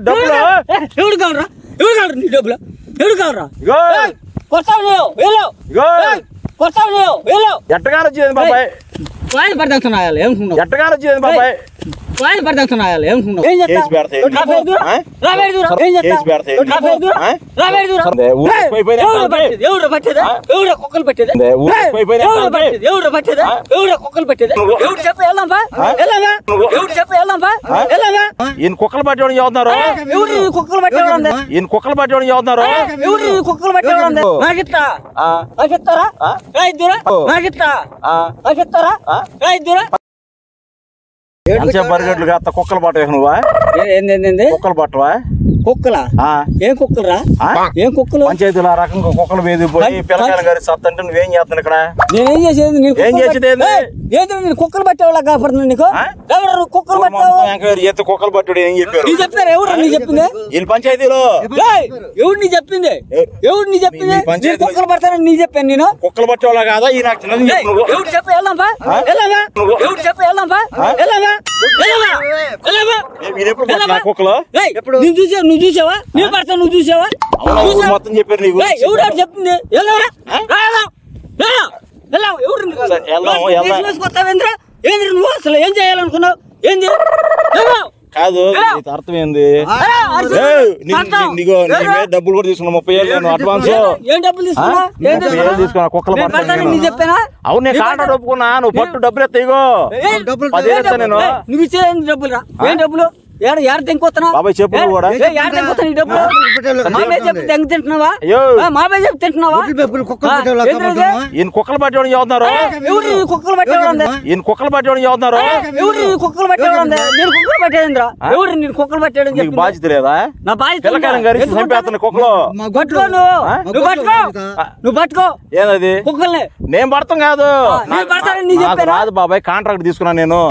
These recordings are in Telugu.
డబ్బులు ఎవడు కావరా నీ డబ్బులు ఎవడు కావరా కొడతావు ఎట్టగానే వచ్చేది బాబాయ్ పడతాడు ఏమనుకున్నావు ఎట్టగానే వచ్చేది బాబాయ్ పడతాడు ఏమనుకున్నావు ఏం కుక్కలు పెట్టేది కుక్కలు పెట్టేది ఎవడు చెప్పి ఈయన కుక్కలు పట్టేవాడు చదువుతున్నారు కుక్కలు పెట్టేవాడు ఈయన కుక్కలు పట్టేవాడు చదువుతున్నారు కుక్కలు పెట్టేవాడు నాకిస్తారా బరిగడ్లు కాస్త కుక్కలు పట్టవా నువ్వా ఏంది కుక్కలు పట్టవా కుక్కలా ఏం కుక్కలు రా ఏం కుక్కలు పంచాయతీలో ఆ రకంగా కుక్కలు మీద పోయి పిల్లకాయలు గారి సత్తంటే నువ్వేం చేస్తాను ఇక్కడ నేనేం చేసేది ఏం చేసేది నేను కుక్కలు పట్టేవాళ్ళ కాపాడుతున్నాను నీకు ఎవరు కుక్కలు పట్టావు కుక్కలు పట్టాడు ఏం చెప్పారు నీ చెప్పారు ఎవరు నీ చెప్పింది వీళ్ళు పంచాయతీలో ఎవరు నీ చెప్పింది కుక్కలు పడతానని నీ చెప్పాను నేను కుక్కలు పట్టేవాళ్ళ కాదా ఈ నాకు చిన్నది ఎవరు చెప్పి వెళ్దాంపా ఎవరు చెప్పి వెళ్దాంపా కుక్కలు నువ్వు చూసావా నేను పడతాను నువ్వు చూసావా మొత్తం చెప్పారు నీకు ఎవరు చెప్పింది ఏంద్ర నువ్వు అసలు ఏం చేయాలనుకున్నావు ఏంది కాదు అర్థం ఏంది డబ్బులు కూడా తీసుకున్నా 30,000 అడ్వాన్స్ ఏం డబ్బులు తీసుకున్నా కుక్కలు చెప్పానా అవును నేను కాంట్రాక్ట్ ఒప్పుకున్నా నువ్వు పట్టు డబ్బులు ఎత్తాయిగో 10,000 నేను నువ్వు ఇచ్చేది డబ్బులు రా ఏం డబ్బులు బాబాయ్ చెప్పు కూడా తింటున్నావా ఈయన కుక్కలు పట్టేవాడు చదువుతున్నారు కుక్కలు పట్టేవాడు ఈయన కుక్కలు పట్టేవాడు చదువుతున్నారు కుక్కలు పట్టేవాడు నేను కుక్కలు పట్టేదిరా ఎవరు నేను కుక్కలు పట్టాడు బాధ్యత లేదా నా బాధ్యత చంపేస్తున్న కుక్కలు పట్టుకో నువ్వు పట్టుకో ఏదది కుక్కల్ని నేను పడతాం కాదు రాదు బాబాయ్ కాంట్రాక్ట్ తీసుకున్నా నేను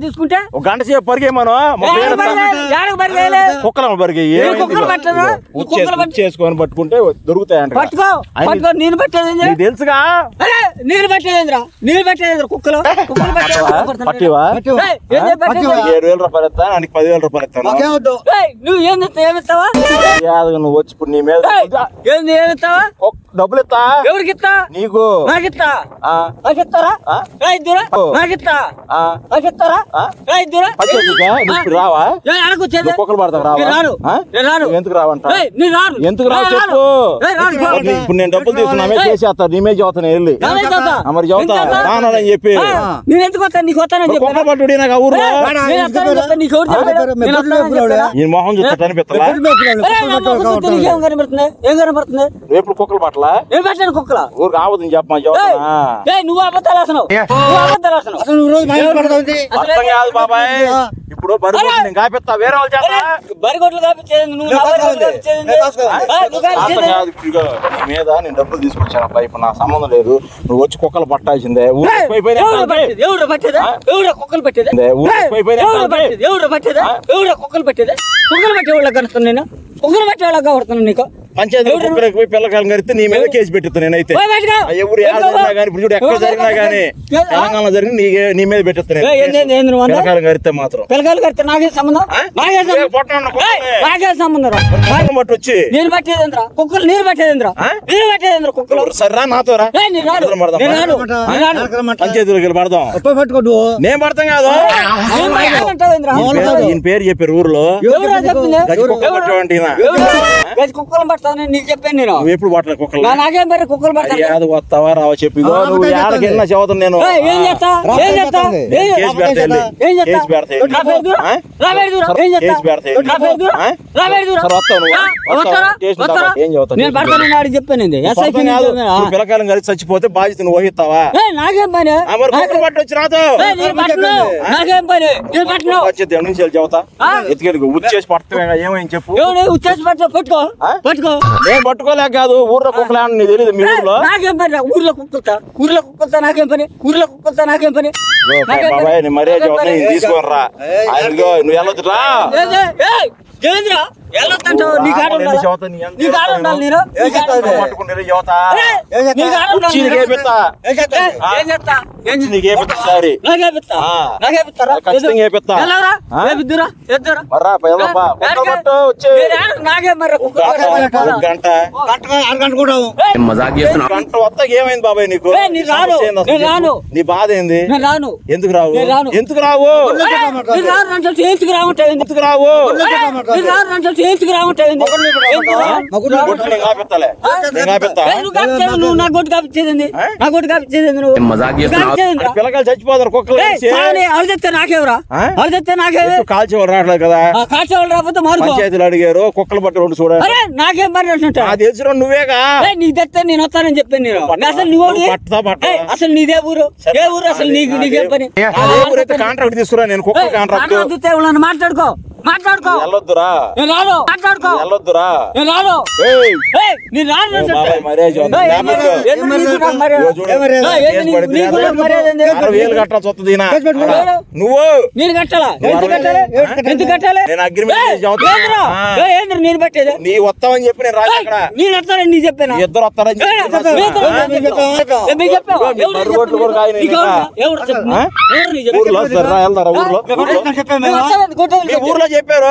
తీసుకుంటే ఒక గంట సేపు పరిగేమను కుక్కలు పరిగే చేసుకొని పట్టుకుంటే దొరుకుతాయంట నేను పట్టేది తెలుసుగా నీరు పట్టేదిరా కుక్కలు పట్టివా 7,000 రూపాయలు ఇస్తా నాకు 10,000 రూపాయలు ఇస్తాను నువ్వు ఏమిస్తావా నువ్వు వచ్చి ఇప్పుడు నీ మీద ఏమిస్తావా డబ్బులు ఇస్తా ఎవరికి ఇస్తా నీకు నాకిస్తారా రావా కుక్కలు పడతావు రావా ఎందుకు రావంట ఎందుకు రావు చెప్పు ఇప్పుడు నేను డబ్బులు తీసుకున్నా చేసేస్తా నీ మీద చదువుతాను వెళ్ళి మరి చదువుతా రానని చెప్పి కుక్కలు పట్టుడి నాకు ఊరు ఈ మొహం చూస్తా కనిపిస్తా ఏం కనపడుతుంది రేపు కుక్కలు పట్టలా ఏం పెట్టాను కుక్కల ఊరు కావద్దని చెప్పమా నువ్వు అబద్ధాలు రాసినావు కాదు బాబాయ్ ఇప్పుడు బరిగొడ్లు నేను కాపిస్తా వేరే వాళ్ళు చేస్తా బరిగొడ్లు కాపించేది మీద నేను డబ్బులు తీసుకొచ్చాను అబ్బాయి ఇప్పుడు నా సంబంధం లేదు నువ్వు వచ్చి కుక్కలు పట్టాల్సిందే కుక్కలు పెట్టేది కుక్కలు పెట్టేది కుక్కలు పెట్టేది వాళ్ళకి కనుస్తాను నేను కుక్కలు పెట్టే వాళ్ళకి కడుతున్నాను నీకు పంచాయతీ పోయి పిల్లకాయలు కడితే నీ మీద కేసు పెట్టిస్తా నేనైతే ఎవరు జరిగినా కానీ ఇప్పుడు చూడు ఎక్కడ జరిగినా కానీ తెలంగాణలో జరిగి నీ మీద పెట్టిస్తాను పిల్లకాయలు కడితే మాత్రం పిల్లకాయలు కడితే నాకే సంబంధం నాకే సంబంధం బట్టి వచ్చి నేను పట్టేదేంద్రా కుక్కలు నీరు పట్టేదేంద్రా కుక్కలు సరే నాతో పంచాయతీలోకి వెళ్ళి పడదాం నేను పడతాం కాదు ఈయన పేరు చెప్పారు ఊర్లో కుక్కలు పడతాను నీకు చెప్పాను నేను ఎప్పుడు పట్టలే కుక్కలు నాకేం పేరు కుక్కలు పడతాను వస్తావా రావా చెప్పి నువ్వు ఏడకెళ్ళినా చదువుతాను నేను ఏం చేస్తా చెప్పాను పిల్లకాయలు కలిసి చచ్చిపోతే బాధ్యత నువ్వు వహిస్తావా నాకేం పని పట్టు వచ్చి రాదు నాకేం పని నుంచి చదువుతా ఎత్తుకెళ్ళి ఉచ్చేసి పడుతున్నా ఏమైంది చెప్పు ఉచ్చేసి పట్టుకో నేను పట్టుకోలేక కాదు ఊర్లో కుక్కలే అని తెలియదు మీ ఊర్లో నాకేం పని ఊర్లో కుక్కలతో నాకేం పని బాబాయ్ నేను మర్యాద తీసుకోరా నువ్వు వెళ్ళొద్దురా ఏంద్రా వెళ్ళొద్దంటావు నీ కాడ ఉండాలి నీ కాడ ఉండాలి నేను నాకే మరి గంట వస్తా ఏమైంది బాబాయ్ నీకు రాను నీ బాధ ఏంది రాను ఎందుకు రావు ఎందుకు రావు ఎందుకు రావుంటాయి ఎందుకు రావు నువ్వు నా గొడ్డు కాపించేది నా గొడ్డు కాపించేది నువ్వు పిల్లకాయలు చచ్చిపోతారు కుక్కలు అడిగితే నాకేవరా అడిగితే నాకే కాల్చేవాళ్ళు రావట్లేదు కదా కాల్చేవాళ్ళు రాకపోతే పంచాయతీలు అడిగారు కుక్కలు పట్టి రెండు చూడాలి అరే నాకేం మరి తెలిసిన నువ్వేగా నీకు తెస్తే నేను వస్తానని చెప్పాను నేను అసలు నువ్వు అసలు నీదే ఊరు ఏ ఊరు అసలు నీకే పని కాంట్రాక్ట్ తీసుకురా నేను కుక్క కాంట్రాక్ట్ మాట్లాడుకో మాట్లాడుకో వెళ్ళొద్దురా నేను రాను మాట్లాడుకో వెళ్ళొద్దురా నేను రాను నేను రాను నువ్వు నేను కట్టాలా ఎందుకు కట్టాలి నేను అగ్రిమెంట్ నేను పెట్టేది నీ వస్తావని చెప్పి నేను రాజు అక్కడ నేను వస్తానని నీ చెప్పాను ఇద్దరు వస్తారని ఊర్లో చెప్పారు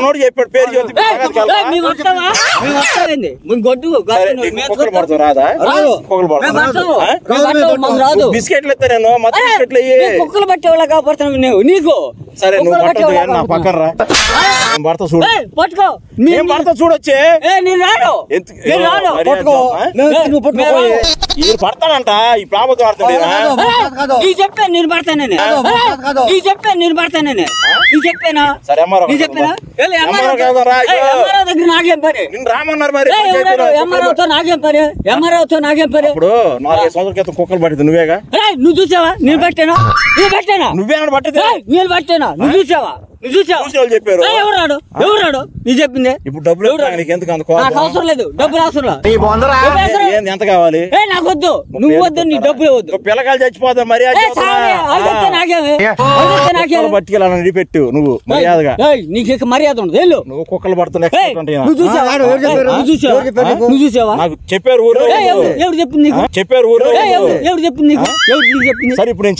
నోడు చెప్పాడు పేరు బిస్కెట్లు ఇస్తా నేను బిస్కెట్లు కుక్కలు పట్టేవాళ్ళ కాపాడుతున్నావు నీకు సరే నువ్వు నా పక్కన రా భర్త చూడు పట్టుకో నేను భర్త చూడొచ్చే నేను రాను పడతాడంట ఈ ప్రభుత్వం పడతాడు నీ చెప్పాను నేను పడతానని నీ చెప్పాను నేను పడతానని నీ చెప్పానా సరే నీ చెప్పానా దగ్గర నాకేం పని నేను రామన్నారు మరి ఎంఆర్ఓతో నాకేం పని ఎంఆర్ఓతో నాకేం పని ఇప్పుడు 4 సంవత్సరాల క్రితం కుక్కలు పట్టింది నువ్వేగా నువ్వు చూసావా నేను పట్టానా నువ్వు పట్టానా నువ్వేనా పట్టింది నేను పట్టానా నువ్వు చూసావా చెప్పారు ఎవరాడు నీ చెప్పింది ఇప్పుడు డబ్బులు ఎందుకు నాకు అవసరం లేదు డబ్బులు అవసరం ఎంత కావాలి నాకు వద్దు నువ్వు వద్దు నీ డబ్బులు వద్దు పిల్లకాయలు చచ్చిపోతా మర్యాద పట్టుకెళ్ళాలని పెట్టు నువ్వు మర్యాదగా నీకు మర్యాద ఉండదు వెళ్ళు నువ్వు కుక్కలు పడుతున్నా నువ్వు చూసావా నాకు చెప్పారు ఊరు ఎవరు చెప్పింది నీకు చెప్పారు ఊరు ఎవరు చెప్పింది నీకు ఎవరు నీకు చెప్పింది సరే ఇప్పుడు నేను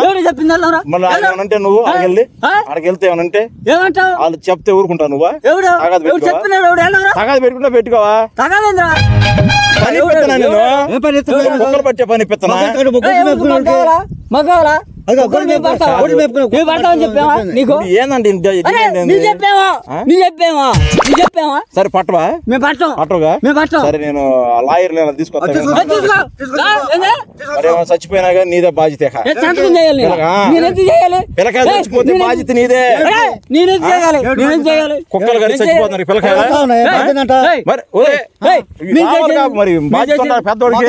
ఎవరు చెప్పింది మళ్ళీ అంటే నువ్వు అక్కడికి వెళ్తే ఏమనంటే ఏమంటావు వాళ్ళు చెప్తే ఊరుకుంటావు నువ్వా తగాదు పెట్టుకుంటా పెట్టుకోవా పని పెత్తనా నేను కుక్కలు పట్టే పని పెత్తనా మగవాలా సరే పట్టవా మేము పట్టవుగా సరే నేను లాయర్ తీసుకొస్తాను చచ్చిపోయినా కానీ నీదే బాధ్యత పిల్లకాయలు చచ్చిపోతే బాధ్యత నీదే కుక్కలు కానీ చచ్చిపోతున్నారు పిల్లకాయలు మరి బాధ్యత పెద్దోడికి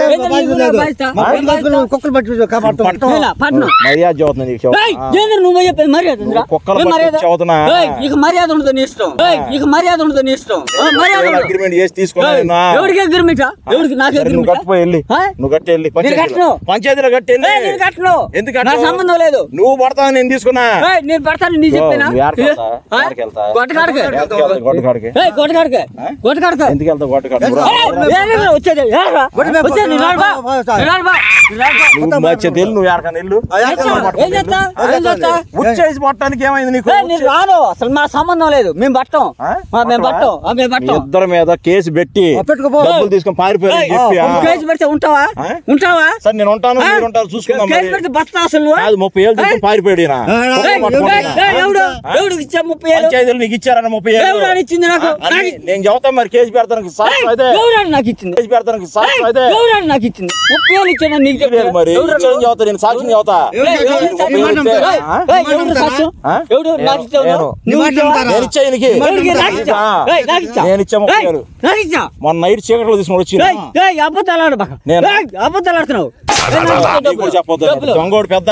మర్యాద నువ్వు చెప్పేది మర్యాద ఉండదు నీ ఇష్టం నీకు మర్యాద ఉండదు నీ ఇష్టం అగ్రిమెంట్ చేసి తీసుకున్నా ఎవరికి అగ్రిమెంట్ ఎవరికి నాకు నువ్వు కట్టిపోయి వెళ్ళి నువ్వు కట్టి వెళ్ళి పంచాయతీలో కట్టి కట్టను ఎందుకు నాకు సంబంధం లేదు నువ్వు పడతావు నేను తీసుకున్నా నేను పడతాను నీ చెప్పినా ఎందుకు వెళ్తావు గొట్టకాడికి వచ్చేది నువ్వు ఎక్కడికన్నా వెళ్ళు ఉచ్చేసి పట్టడానికి ఏమైంది నీకు రాను అసలు మా సంబంధం లేదు మేము పట్టం ఇద్దరి మీద కేసు పెట్టి డబ్బులు తీసుకొని పారిపోయారు కేసు పెడితే ఉంటావా సరే నేను ఉంటాను మీరు ఉంటారు చూసుకుందాం కేసు పెడితే బస్తా అసలు 30 ఏళ్ళు తీసుకొని పారిపోయాడు పంచాయతీలు నీకు ఇచ్చారన్న 30 ఏళ్ళు ఇచ్చింది నాకు నేను చెబుతాను మరి కేసు పెడతానికి నాకు ఇచ్చింది కేసు పెడతానికి నాకు ఇచ్చింది 30 ఏళ్ళు ఇచ్చాను నీకు మరి చెబుతా నేను సాక్ష్యం చెబుతా నేను ఇచ్చా 30 ఏళ్ళు మొన్న నైట్ చీకట్లో తీసుకుని వచ్చి అబద్ధాలు చెప్పొద్దు దొంగోడు పెద్ద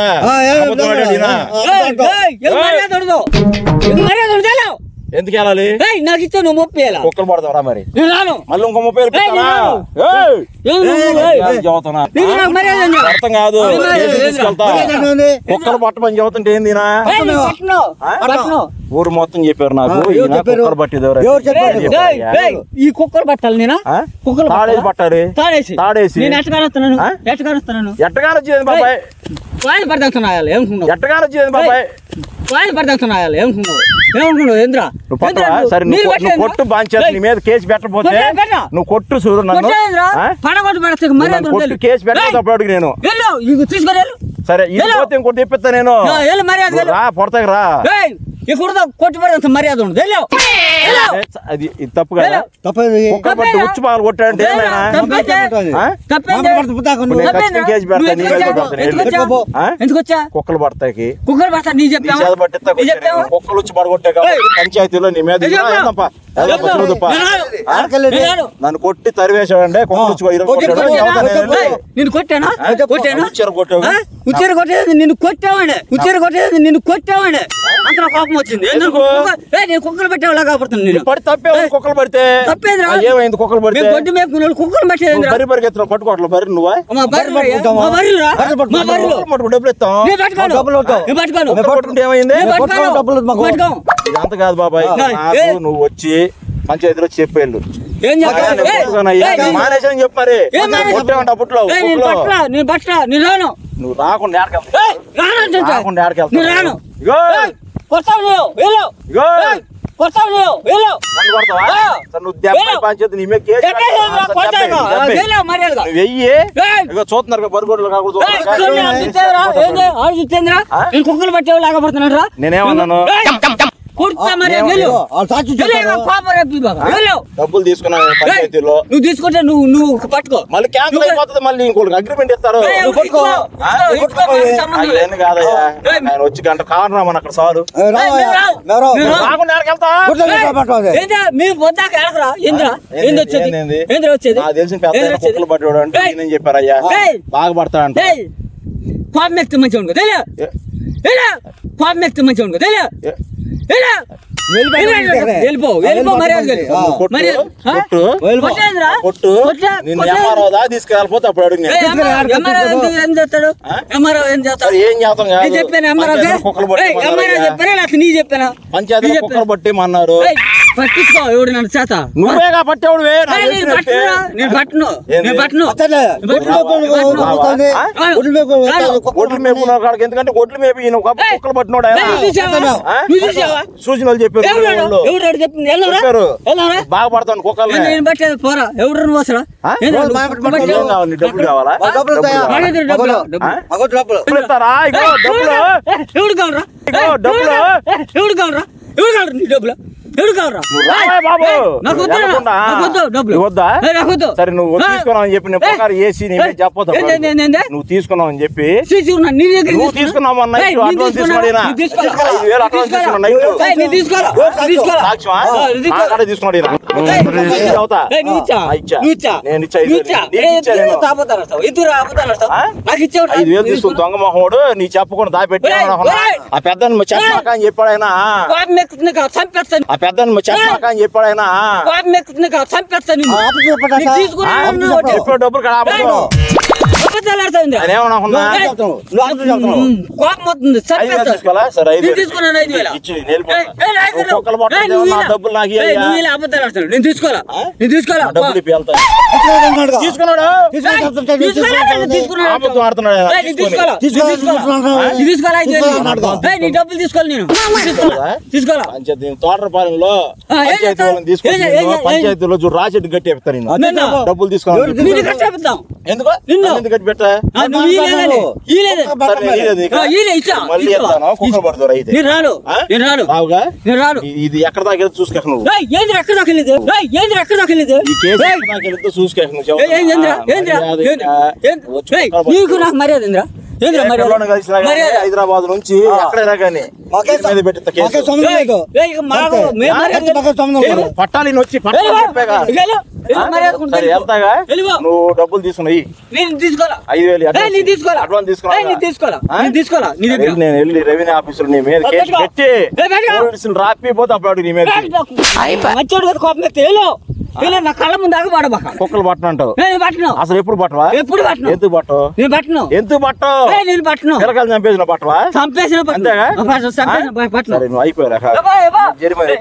ఎందుకు వెళ్ళాలి? నాకు ఇచ్చా నువ్వు 30 వేల కుక్కలు పడతావరా మరి? నేను రాను. మళ్ళీ ఇంకో 30 వేలు అర్థం కాదు. తీసుకెళ్తా కుక్కలు పట్టమని చెబుతుంటే ఏంది? ఊరు మొత్తం చెప్పారు నాకు కుక్కలు పట్టేది. ఈ కుక్కలు పట్టాలి నేనా? కుక్కలు తాడేసి పట్టాలి. తాడేసి నేను ఎట్టగానొస్తున్నాను ఎట్టగానొచ్చేది బాబాయ్. వాయిస్ పడతాను ఏమనుకున్నావు? ఎట్టగానొచ్చేది బాబాయ్. వాయిస్ పడతాను ఏమనుకున్నావు ఏంద్రా? సరే నువ్వు కొట్టు బాంచేది. నీ మీద కేసు పెట్టకపోతే నువ్వు కొట్టు చూడు నన్ను. కొట్టు కేసు పెట్టకపోతే నేను తీసుకొని సరే ఇది ఇంకోటి తెప్పిస్తా నేను. పొడతాకి రా. ఇక్కడ కొట్టి పడేంత మర్యాద ఉండదు. అది తప్పు కదా. కుక్కలు పట్టి ఉచ్చు పాలు కొట్టాడంటే ఎందుకు వచ్చా? కుక్కలు పడతాకి కుక్కలు పడతా నీ చెప్పా కుక్కలు వచ్చి పడగొట్టే పంచాయతీలో నీ మీద నన్ను కొట్టి తరివేశాడంటే నిన్ను కొట్టానా? ఉచ్చారు కొట్టేది నిన్ను కొట్టావండి అంత కోపం వచ్చింది. నేను కుక్కలు పెట్టేవాళ్ళ కాపాడుతున్నాను. నేను తప్పే కుక్కలు పడితే ఏమైంది? కుక్కలు పడితే గొడ్డు మేపుకున్న కుక్కలు పట్టేది పరిగెత్తున్నా పట్టుకోవట్లే. బరి నువ్వా డబ్బులు ఇస్తాం ఏమైంది? అంత కాదు బాబాయ్. నువ్వు వచ్చి పంచాయతీలో చెప్పేళ్ళు మానేసని చెప్పారు. అప్పట్లో నువ్వు రాకుండా చూస్తున్నారు బరుగోడ్లు కుక్కలు పట్టేవాళ్ళు లాగపడుతున్నాడు రా. నేనేమన్నాను? డబ్బులు తీసుకున్నాను పంచాయతీలో. నువ్వు తీసుకుంటే నువ్వు పట్టుకో. మళ్ళీ క్యాన్సిల్ అయిపోతుంది. మళ్ళీ ఇంకోటి అగ్రిమెంట్ ఇస్తారు. కాదయ్యా ఆయన వచ్చి గంట కారణం అక్కడ సారు తెలిసిన పెద్ద కుక్కలు పట్టేవాడు అంటే నేను చెప్పారయ్యా బాగా పడతాడంట. కోపం ఎక్కితే మంచిగా ఉండదు కోపం ఎక్కితే మంచిగా ఉండదు తీసుకెళ్ళిపోతే అప్పుడు అడుగు ఏం చేస్తాడు? ఏం నీ చెప్పానా? పంచాయతీ కుక్కలు పట్టేమన్నారు. పట్టించుకో ఎవడు నన్ను చేత. నువ్వేగా పట్టేవాడు. నేను పట్టను. ఒడ్లు మేపుకున్న కాడికి ఎందుకంటే ఒడ్లు మేపి కుక్కలు పట్టినోడా సూచనలు చెప్పారు. బాగా పడతాను కుక్కలు. పోరా ఎవరు నువ్వు అసలు డబ్బులు కావాలా? ఇస్తారా? ఎవడు కావరా? ఎవడు కావరా? ఎవడు కావరా? నీ డబ్బులు ఎవడు కావరా? సరే నువ్వు తీసుకున్నావు అని చెప్పి నేను ప్రకారం ఏసీ చెప్పొద్దు. నువ్వు తీసుకున్నావు అని చెప్పి నువ్వు తీసుకున్నావు అడ్వాన్స్ తీసుకున్నాడు. తీసుకున్నాడు తీసుకుని దొంగ మొహోడు నీ చెప్పకుండా దాపెట్టి ఆ పెద్దని చెప్పాక అని చెప్పాడు ఆయన. ఆ పెద్దని చెప్పాక అని చెప్పాడు ఆయన. ఇప్పుడు డబ్బులు డబ్బులు నేను తీసుకోవాలా? డబ్బులు తీసుకోవాలి. నేను తీసుకోవాలా? తోటపాలెంలో పంచాయతీలో చూడు రాజెడ్డి గట్టి చెప్తాను. డబ్బులు తీసుకోవాలి. ఎందుకు గట్టి పెట్టా? ఇది ఎక్కడ దాకా చూసుకో. నువ్వు నాకు మర్యాద హైదరాబాద్ నుంచి ఎక్కడైనా కానీ పట్టాలి వచ్చి వెళ్తాగా నువ్వు డబ్బులు తీసుకున్నాయి 5,000 అడ్వాన్స్ తీసుకోవాలా నేను వెళ్ళి రెవెన్యూ ఆఫీసులు నీ మీద కేసు పెట్టి రాపిపోతే అప్పుడు నీ మీద నా కళ్ళ ముందు దాకా పడబాక కుక్కలు పట్టనంటావు అసలు ఎప్పుడు పట్టవా ఎందుకు పట్టవు నేను పట్టను పిల్లకాయలు చంపేసిన పట్టవా అంతేగా నువ్వు అయిపోయారా జల్మన